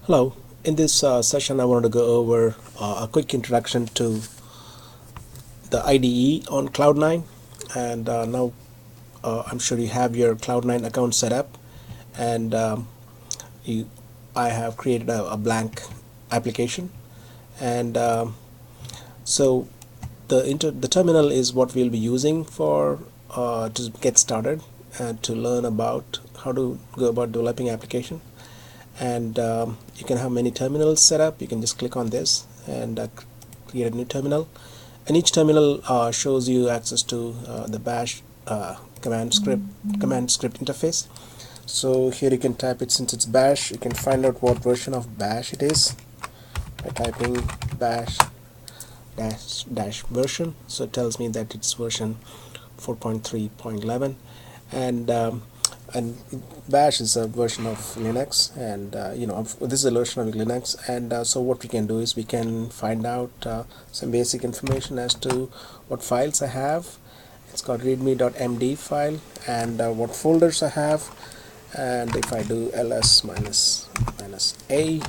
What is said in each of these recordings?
Hello. In this session, I wanted to go over a quick introduction to the IDE on Cloud9. And now I'm sure you have your Cloud9 account set up, and I have created a blank application. And so the terminal is what we'll be using for to get started and to learn about how to go about developing application. And you can have many terminals set up. You can just click on this and create a new terminal, and each terminal shows you access to the bash command script interface. So here you can type it. Since it's bash, you can find out what version of bash it is by typing bash dash version. So it tells me that it's version 4.3.11, and bash is a version of Linux, and this is a version of Linux. And so what we can do is we can find out some basic information as to what files I have. It's got readme.md file, and what folders I have. And if I do ls minus a,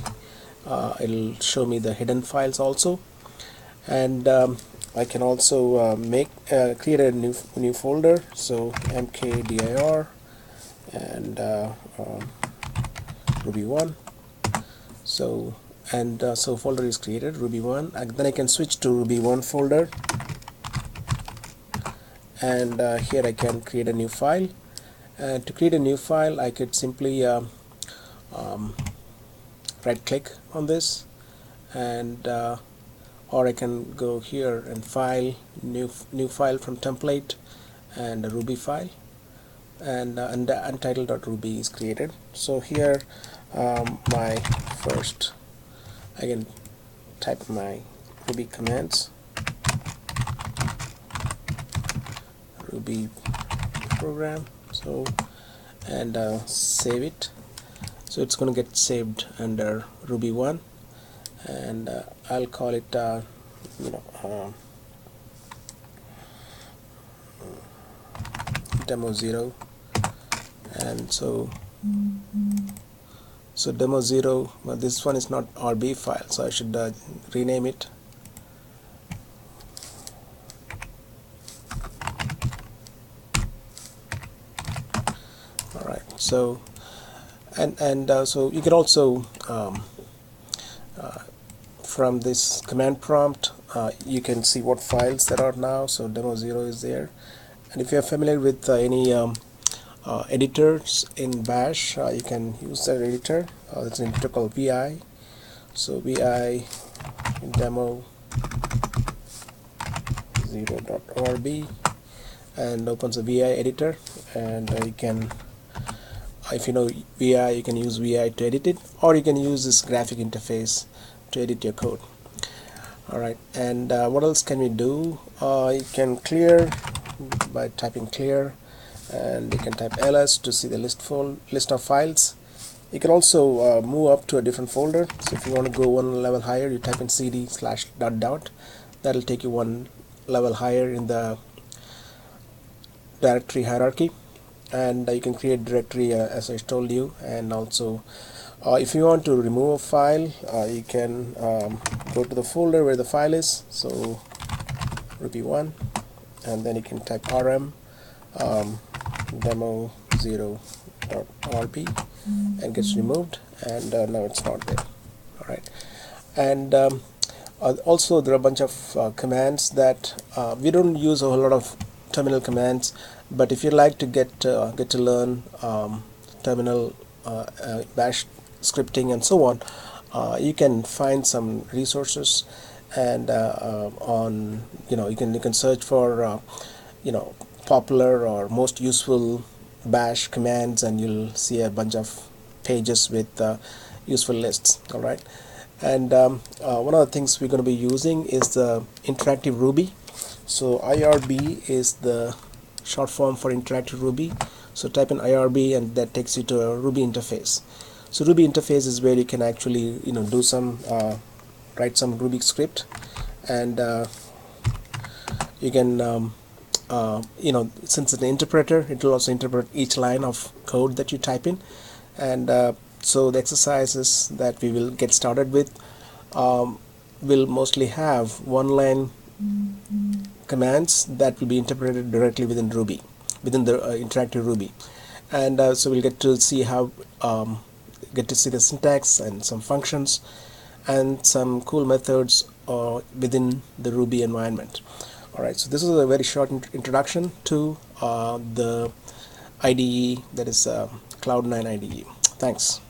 it'll show me the hidden files also. And I can also create a new folder. So mkdir and ruby1. So folder is created, ruby1. Then I can switch to ruby1 folder, and here I can create a new file. And to create a new file, I could simply right click on this, and or I can go here and file, new file from template, and a Ruby file, and untitled.ruby is created. So here my first, I can type my Ruby commands, Ruby program, so, and save it. So it's going to get saved under Ruby1, and I'll call it demo 0. And so demo 0, well, this one is not RB file, so I should rename it. Alright, so so you can also from this command prompt you can see what files there are now. So demo 0 is there, and if you're familiar with any editors in bash, you can use that editor. It's an editor called vi. So vi demo 0.rb, and opens a vi editor, and you can, if you know vi, you can use vi to edit it, or you can use this graphic interface to edit your code. Alright, and what else can we do? You can clear by typing clear, and you can type ls to see the list of files. You can also move up to a different folder. So if you want to go one level higher, you type in cd / ... That'll take you one level higher in the directory hierarchy, and you can create directory as I told you. And also if you want to remove a file, you can go to the folder where the file is, so ruby1, and then you can type rm demo 0.rb, and gets removed, and now it's not there. Alright, and also there are a bunch of commands that we don't use a whole lot of terminal commands, but if you like to get to learn terminal bash scripting and so on, you can find some resources, and on you can search for popular or most useful bash commands, and you'll see a bunch of pages with useful lists. Alright, and one of the things we're going to be using is the interactive Ruby. So IRB is the short form for interactive Ruby. So type in IRB, and that takes you to a Ruby interface. So Ruby interface is where you can actually do some write some Ruby script, and you can since it's an interpreter, it will also interpret each line of code that you type in, and So the exercises that we will get started with um, will mostly have one-line commands that will be interpreted directly within Ruby, within the interactive Ruby, and so we'll get to see how get to see the syntax and some functions and some cool methods within the Ruby environment. All right, so this is a very short introduction to the IDE, that is Cloud9 IDE. Thanks.